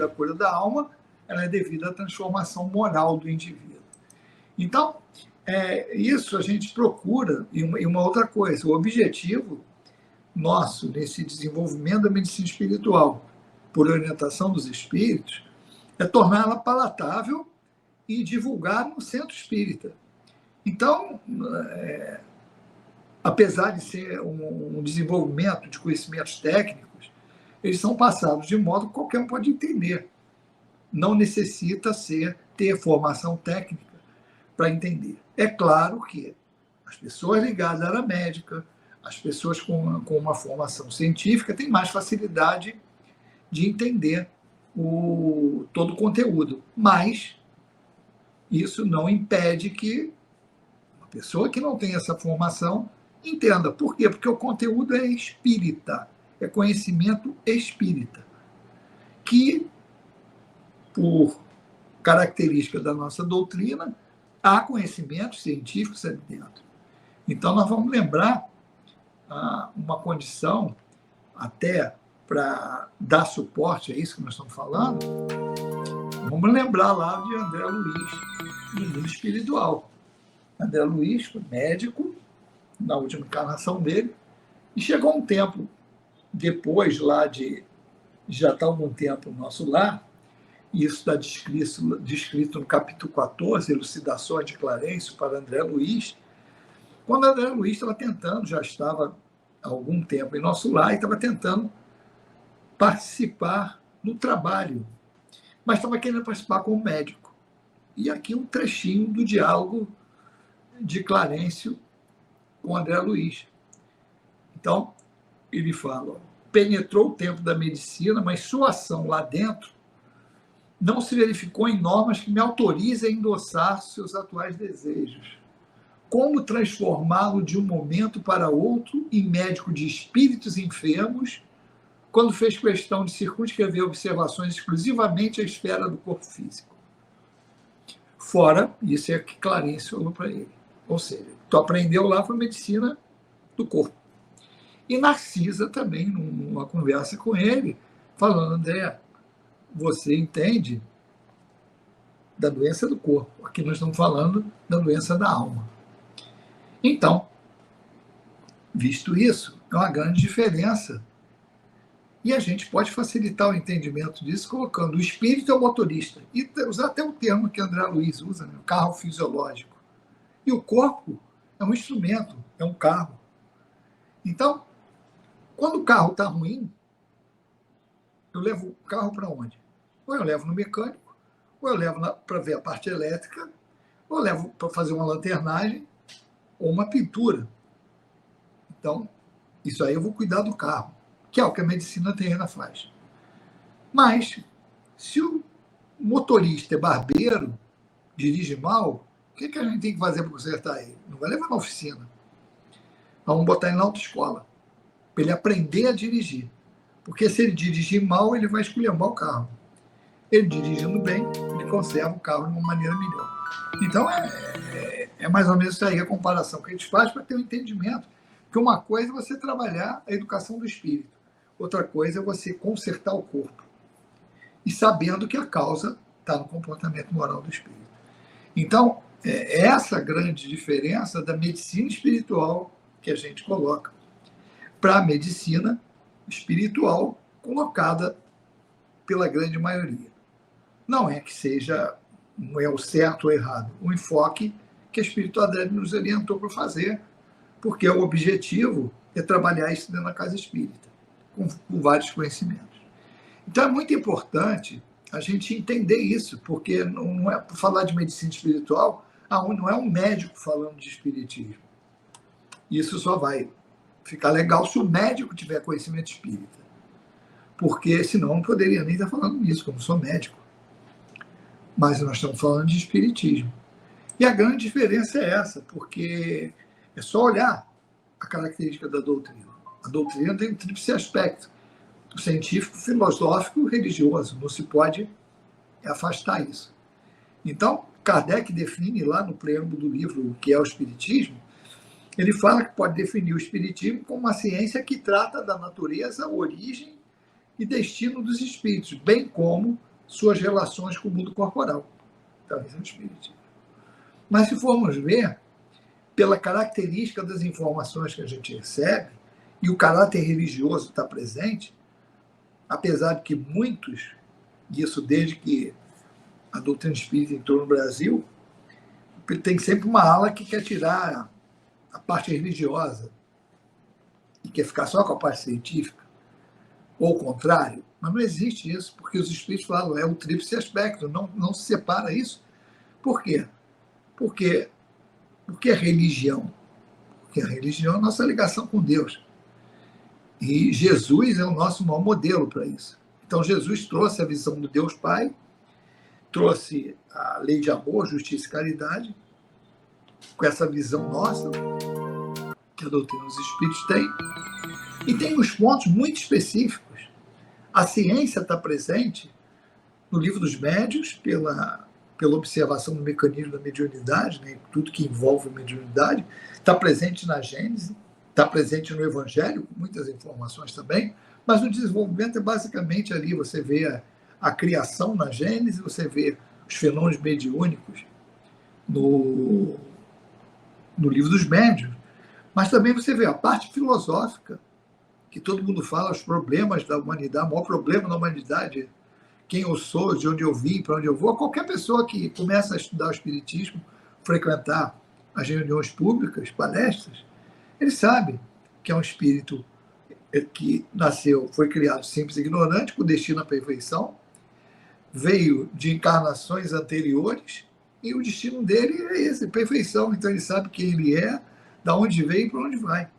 A cura da alma, ela é devida à transformação moral do indivíduo. Então, isso a gente procura, e uma outra coisa, o objetivo nosso nesse desenvolvimento da medicina espiritual, por orientação dos espíritos, é torná-la palatável e divulgar no centro espírita. Então, apesar de ser um desenvolvimento de conhecimentos técnicos, eles são passados de modo que qualquer um pode entender. Não necessita ter formação técnica para entender. É claro que as pessoas ligadas à área médica, as pessoas com uma formação científica têm mais facilidade de entender todo o conteúdo. Mas isso não impede que uma pessoa que não tem essa formação entenda. Por quê? Porque o conteúdo é espírita, é conhecimento espírita, que, por característica da nossa doutrina, há conhecimentos científicos ali dentro. Então, nós vamos lembrar uma condição, até para dar suporte a isso que nós estamos falando, vamos lembrar lá de André Luiz, no mundo espiritual. André Luiz foi médico, na última encarnação dele, e chegou um tempo depois lá de já estar algum tempo no nosso lar, e isso está descrito no capítulo 14, Elucidações de Clarencio para André Luiz, quando André Luiz estava tentando, já estava há algum tempo em nosso lar, e estava tentando participar no trabalho, mas estava querendo participar como médico. E aqui um trechinho do diálogo de Clarencio com André Luiz. Então, ele fala: penetrou o tempo da medicina, mas sua ação lá dentro não se verificou em normas que me autorizem a endossar seus atuais desejos. Como transformá-lo de um momento para outro em médico de espíritos enfermos, quando fez questão de circunscrever observações exclusivamente à esfera do corpo físico? Fora, isso é que Clarencio falou para ele. Ou seja, tu aprendeu lá foi medicina do corpo. E Narcisa também, numa conversa com ele, falando: André, você entende da doença do corpo. Aqui nós estamos falando da doença da alma. Então, visto isso, é uma grande diferença. E a gente pode facilitar o entendimento disso colocando o espírito é o motorista. E usar até o termo que André Luiz usa, né? O carro fisiológico. E o corpo é um instrumento, é um carro. Então, quando o carro está ruim, eu levo o carro para onde? Ou eu levo no mecânico, ou eu levo para ver a parte elétrica, ou eu levo para fazer uma lanternagem ou uma pintura. Então, isso aí eu vou cuidar do carro, que é o que a medicina terrena faz. Mas, se o motorista é barbeiro, dirige mal, o que a gente tem que fazer para consertar ele? Não vai levar na oficina. Vamos botar ele na autoescola, para ele aprender a dirigir. Porque se ele dirigir mal, ele vai esculhambar o carro. Ele dirigindo bem, ele conserva o carro de uma maneira melhor. Então, é mais ou menos isso aí a comparação que a gente faz para ter um entendimento. Que uma coisa é você trabalhar a educação do espírito, outra coisa é você consertar o corpo. E sabendo que a causa está no comportamento moral do espírito. Então, essa grande diferença da medicina espiritual que a gente coloca para a medicina espiritual colocada pela grande maioria. Não é que seja, não é o certo ou errado, o enfoque que a espiritualidade nos orientou para fazer, porque o objetivo é trabalhar isso dentro da casa espírita, com vários conhecimentos. Então é muito importante a gente entender isso, porque não é, por falar de medicina espiritual, não é um médico falando de espiritismo. Isso só vai ficar legal se o médico tiver conhecimento espírita. Porque senão não poderia nem estar falando nisso, como sou médico. Mas nós estamos falando de espiritismo. E a grande diferença é essa, porque é só olhar a característica da doutrina. A doutrina tem um tríplice aspecto: o científico, filosófico e religioso. Não se pode afastar isso. Então, Kardec define lá no preâmbulo do livro O que é o Espiritismo, Ele fala que pode definir o espiritismo como uma ciência que trata da natureza, origem e destino dos espíritos, bem como suas relações com o mundo corporal. Então, isso é o espiritismo. Mas se formos ver, pela característica das informações que a gente recebe, e o caráter religioso está presente, apesar de que muitos, isso desde que a doutrina espírita entrou no Brasil, tem sempre uma ala que quer tirar a parte religiosa e quer ficar só com a parte científica, ou o contrário. Mas não existe isso, porque os espíritos falam, é o tríplice aspecto, não se separa isso. Por quê? Porque a religião? Porque a religião é a nossa ligação com Deus. E Jesus é o nosso maior modelo para isso. Então, Jesus trouxe a visão do Deus Pai, trouxe a lei de amor, justiça e caridade, com essa visão nossa, que a doutrina dos espíritos tem, e tem uns pontos muito específicos. A ciência está presente no Livro dos Médiuns, pela observação do mecanismo da mediunidade, né, tudo que envolve a mediunidade, está presente na Gênese, está presente no Evangelho, com muitas informações também, mas o desenvolvimento é basicamente ali, você vê a criação na Gênese, você vê os fenômenos mediúnicos no Livro dos Médiuns, mas também você vê a parte filosófica, que todo mundo fala, os problemas da humanidade, o maior problema da humanidade, quem eu sou, de onde eu vim, para onde eu vou. Qualquer pessoa que começa a estudar o espiritismo, frequentar as reuniões públicas, palestras, ele sabe que é um espírito que nasceu, foi criado simples e ignorante, com destino à perfeição, veio de encarnações anteriores, e o destino dele é esse, perfeição. Então ele sabe quem ele é, da onde veio e para onde vai.